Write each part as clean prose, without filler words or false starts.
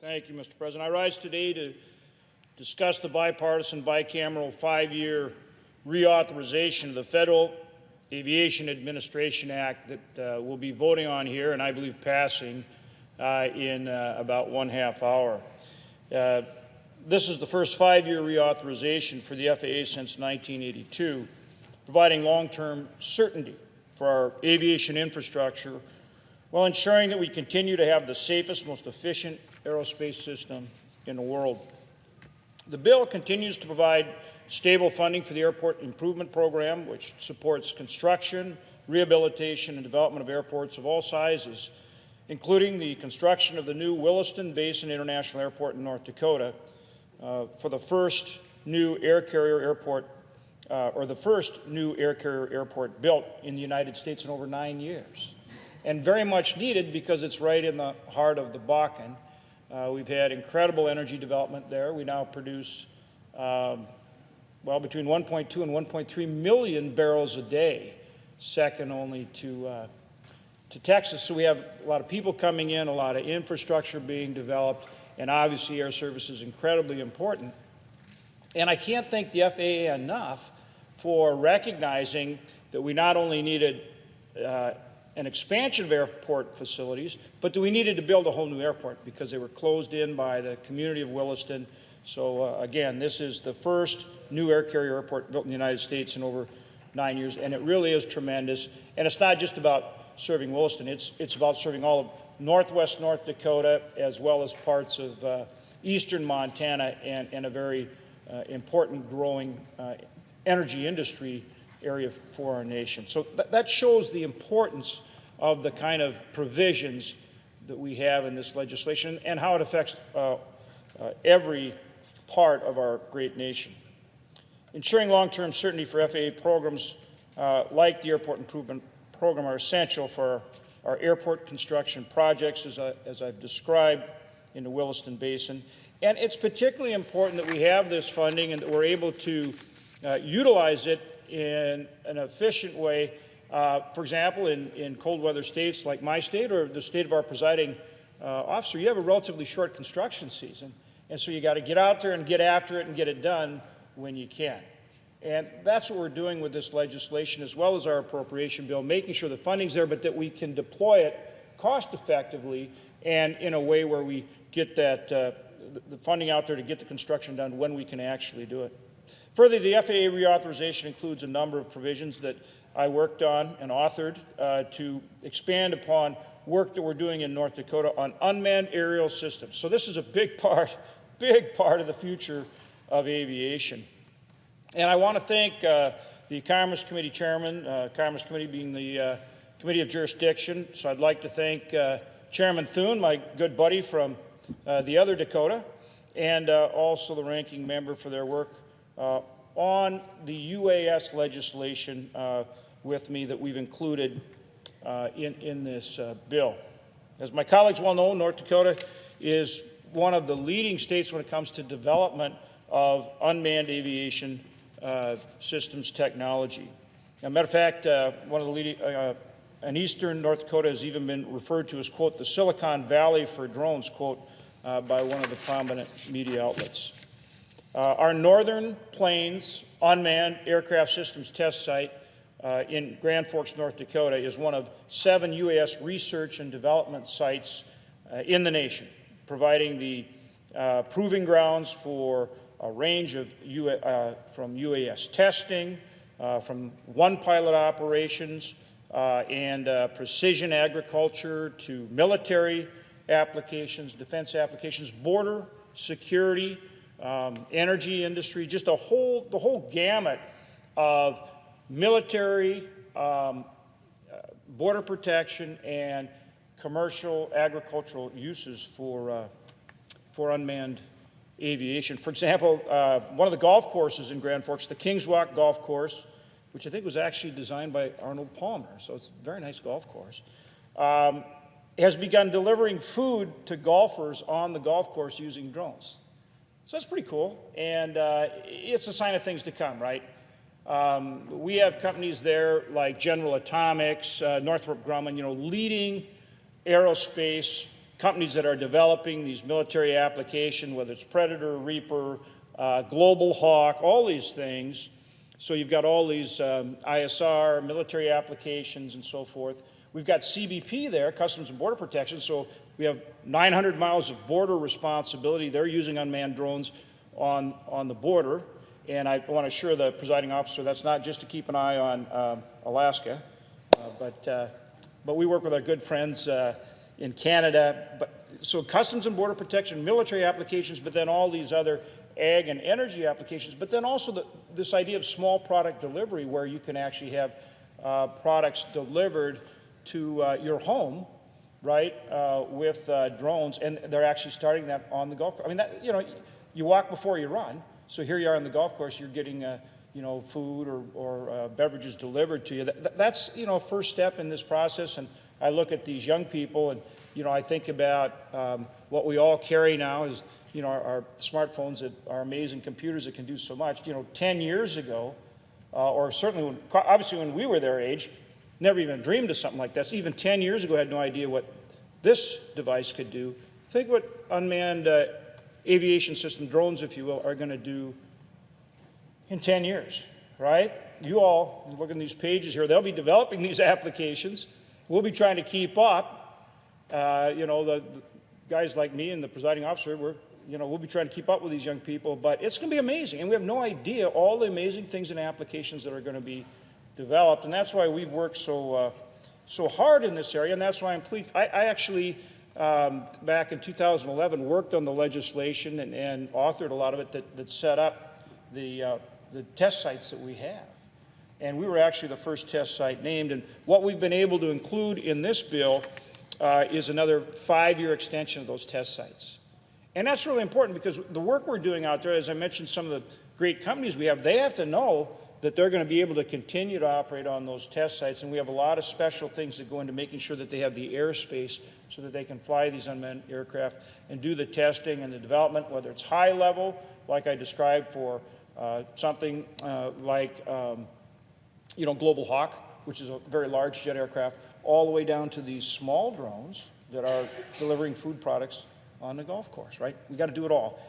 Thank you, Mr. President. I rise today to discuss the bipartisan bicameral 5-year reauthorization of the Federal Aviation Administration Act that we'll be voting on here and I believe passing in about 1/2 hour. This is the first 5-year reauthorization for the FAA since 1982, providing long-term certainty for our aviation infrastructure while ensuring that we continue to have the safest, most efficient aerospace system in the world. The bill continues to provide stable funding for the Airport Improvement Program, which supports construction, rehabilitation, and development of airports of all sizes, including the construction of the new Williston Basin International Airport in North Dakota for the first new air carrier airport, the first new air carrier airport built in the United States in over 9 years. And very much needed because it's right in the heart of the Bakken. We've had incredible energy development there. We now produce, between 1.2 and 1.3 million barrels a day, second only to Texas. So we have a lot of people coming in, a lot of infrastructure being developed, and obviously air service is incredibly important. And I can't thank the FAA enough for recognizing that we not only needed an expansion of airport facilities, but that we needed to build a whole new airport because they were closed in by the community of Williston. So again, this is the first new air carrier airport built in the United States in over 9 years, and it really is tremendous. And it's not just about serving Williston, it's about serving all of northwest North Dakota as well as parts of eastern Montana and a very important growing energy industry area for our nation. So that shows the importance of the kind of provisions that we have in this legislation and how it affects every part of our great nation. Ensuring long-term certainty for FAA programs like the Airport Improvement Program are essential for our airport construction projects, as I've described in the Williston Basin. And it's particularly important that we have this funding and that we're able to utilize it in an efficient way. For example, in cold weather states like my state or the state of our presiding officer, you have a relatively short construction season. And so you got to get out there and get after it and get it done when you can. And that's what we're doing with this legislation as well as our appropriation bill, making sure the funding's there, but that we can deploy it cost effectively and in a way where we get that the funding out there to get the construction done when we can actually do it. Further, the FAA reauthorization includes a number of provisions that I worked on and authored to expand upon work that we're doing in North Dakota on unmanned aerial systems. So this is a big part of the future of aviation. And I want to thank the Commerce Committee Chairman, Commerce Committee being the Committee of Jurisdiction. So I'd like to thank Chairman Thune, my good buddy from the other Dakota, and also the ranking member for their work on the UAS legislation with me that we've included in this bill. As my colleagues well know, North Dakota is one of the leading states when it comes to development of unmanned aviation systems technology. As a matter of fact, one of the leading, in eastern North Dakota has even been referred to as, quote, the Silicon Valley for drones, quote, by one of the prominent media outlets. Our Northern Plains Unmanned Aircraft Systems Test Site in Grand Forks, North Dakota is one of 7 UAS research and development sites in the nation, providing the proving grounds for a range of from UAS testing, from one pilot operations and precision agriculture to military applications, defense applications, border security, energy industry, just the whole gamut of military, border protection, and commercial agricultural uses for unmanned aviation. For example, one of the golf courses in Grand Forks, the Kings Walk Golf Course, which I think was actually designed by Arnold Palmer, so it's a very nice golf course, has begun delivering food to golfers on the golf course using drones. So that's pretty cool, and it's a sign of things to come, right? We have companies there like General Atomics, Northrop Grumman, leading aerospace companies that are developing these military applications, whether it's Predator, Reaper, Global Hawk, all these things. So you've got all these ISR, military applications, and so forth. We've got CBP there, Customs and Border Protection, so we have 900 miles of border responsibility. They're using unmanned drones on the border, and I want to assure the presiding officer that's not just to keep an eye on Alaska, but we work with our good friends in Canada. So Customs and Border Protection, military applications, but then all these other ag and energy applications, but then also this idea of small product delivery where you can actually have products delivered to your home, right, with drones, and they're actually starting that on the golf course. I mean, you walk before you run, so here you are on the golf course, you're getting food or beverages delivered to you. That's a first step in this process, and I look at these young people, and I think about what we all carry now is our smartphones that are amazing computers that can do so much. 10 years ago, or certainly obviously when we were their age, never even dreamed of something like this. Even 10 years ago, had no idea what this device could do. Think what unmanned aviation system, drones, if you will, are going to do in 10 years, right? You all, look at these pages here, they'll be developing these applications. We'll be trying to keep up. The guys like me and the presiding officer, we'll be trying to keep up with these young people, but it's going to be amazing. And we have no idea all the amazing things and applications that are going to be developed, and that's why we've worked so hard in this area, and that's why I'm pleased. I actually, back in 2011, worked on the legislation and authored a lot of it that set up the test sites that we have. And we were actually the first test site named, and what we've been able to include in this bill is another 5-year extension of those test sites. And that's really important because the work we're doing out there, as I mentioned, some of the great companies we have, they have to know that they're going to be able to continue to operate on those test sites, and we have a lot of special things that go into making sure that they have the airspace so that they can fly these unmanned aircraft and do the testing and the development, whether it's high level, like I described for something like Global Hawk, which is a very large jet aircraft, all the way down to these small drones that are delivering food products on the golf course, right? We got to do it all.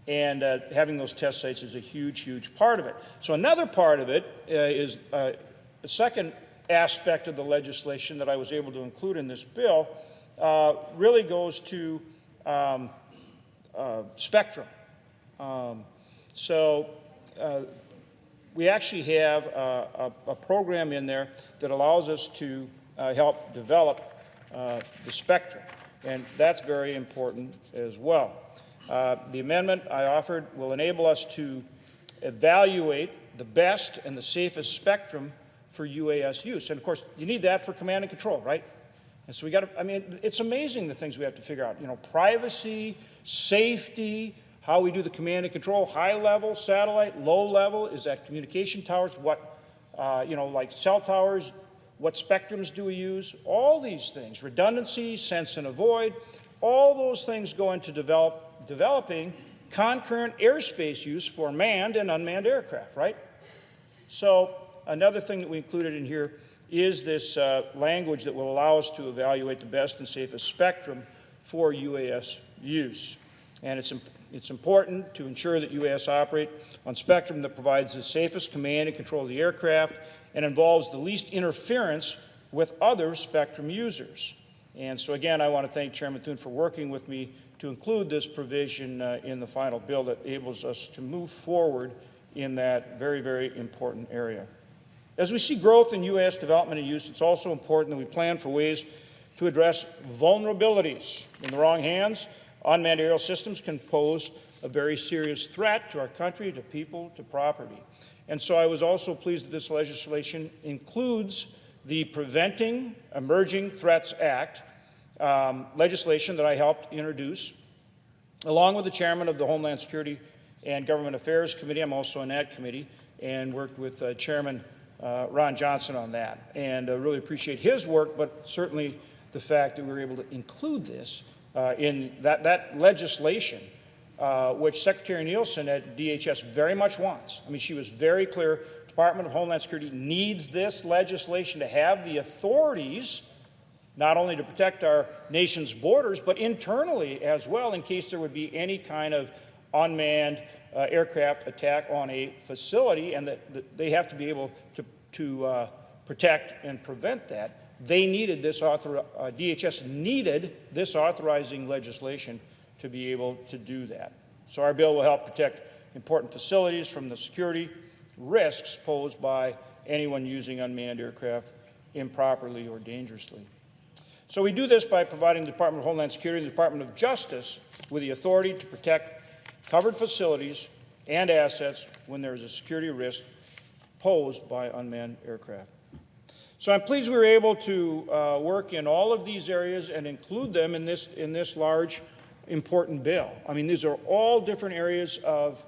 And having those test sites is a huge, huge part of it. So another part of it is the second aspect of the legislation that I was able to include in this bill really goes to spectrum. We actually have a program in there that allows us to help develop the spectrum, and that's very important as well. The amendment I offered will enable us to evaluate the best and the safest spectrum for UAS use. And of course, you need that for command and control, right? And so it's amazing the things we have to figure out. Privacy, safety, how we do the command and control, high level, satellite, low level, is that communication towers, like cell towers, what spectrums do we use? All these things, redundancy, sense and avoid, all those things go into developing concurrent airspace use for manned and unmanned aircraft, right? So another thing that we included in here is this language that will allow us to evaluate the best and safest spectrum for UAS use. And it's important to ensure that UAS operate on spectrum that provides the safest command and control of the aircraft and involves the least interference with other spectrum users. And so again, I want to thank Chairman Thune for working with me to include this provision in the final bill that enables us to move forward in that very, very important area. As we see growth in UAS development and use, it's also important that we plan for ways to address vulnerabilities. In the wrong hands, unmanned aerial systems can pose a very serious threat to our country, to people, to property. And so I was also pleased that this legislation includes the Preventing Emerging Threats Act legislation that I helped introduce, along with the chairman of the Homeland Security and Government Affairs Committee. I'm also on that committee, and worked with Chairman Ron Johnson on that. And really appreciate his work, but certainly the fact that we were able to include this in that legislation, which Secretary Nielsen at DHS very much wants. I mean, she was very clear, Department of Homeland Security needs this legislation to have the authorities not only to protect our nation's borders, but internally as well, in case there would be any kind of unmanned aircraft attack on a facility, and that they have to be able to protect and prevent that. They needed this, DHS needed this authorizing legislation to be able to do that. So our bill will help protect important facilities from the security risks posed by anyone using unmanned aircraft improperly or dangerously. So we do this by providing the Department of Homeland Security and the Department of Justice with the authority to protect covered facilities and assets when there is a security risk posed by unmanned aircraft. So I'm pleased we were able to work in all of these areas and include them in this large, important bill. I mean, these are all different areas of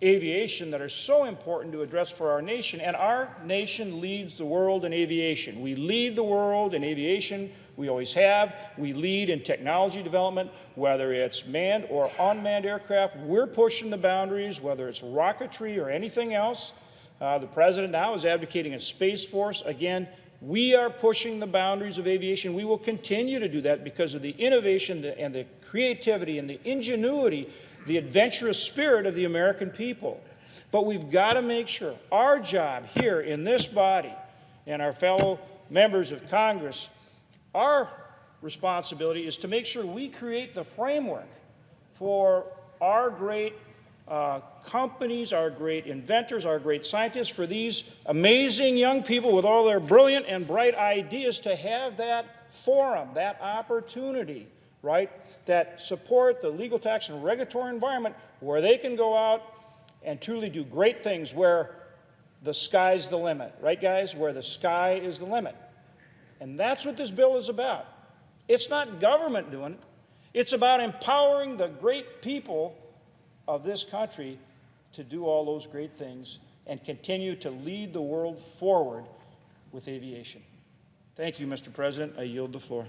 aviation that are so important to address for our nation, and our nation leads the world in aviation. We lead the world in aviation. We always have. We lead in technology development, whether it's manned or unmanned aircraft. We're pushing the boundaries, whether it's rocketry or anything else. The President now is advocating a Space Force. Again, we are pushing the boundaries of aviation. We will continue to do that because of the innovation and the creativity and the ingenuity, the adventurous spirit of the American people. But we've got to make sure our job here in this body and our fellow members of Congress, our responsibility is to make sure we create the framework for our great companies, our great inventors, our great scientists, for these amazing young people with all their brilliant and bright ideas to have that forum, that opportunity, right, that support the legal, tax, and regulatory environment where they can go out and truly do great things where the sky's the limit, right, guys, where the sky is the limit. And that's what this bill is about. It's not government doing it. It's about empowering the great people of this country to do all those great things and continue to lead the world forward with aviation. Thank you, Mr. President. I yield the floor.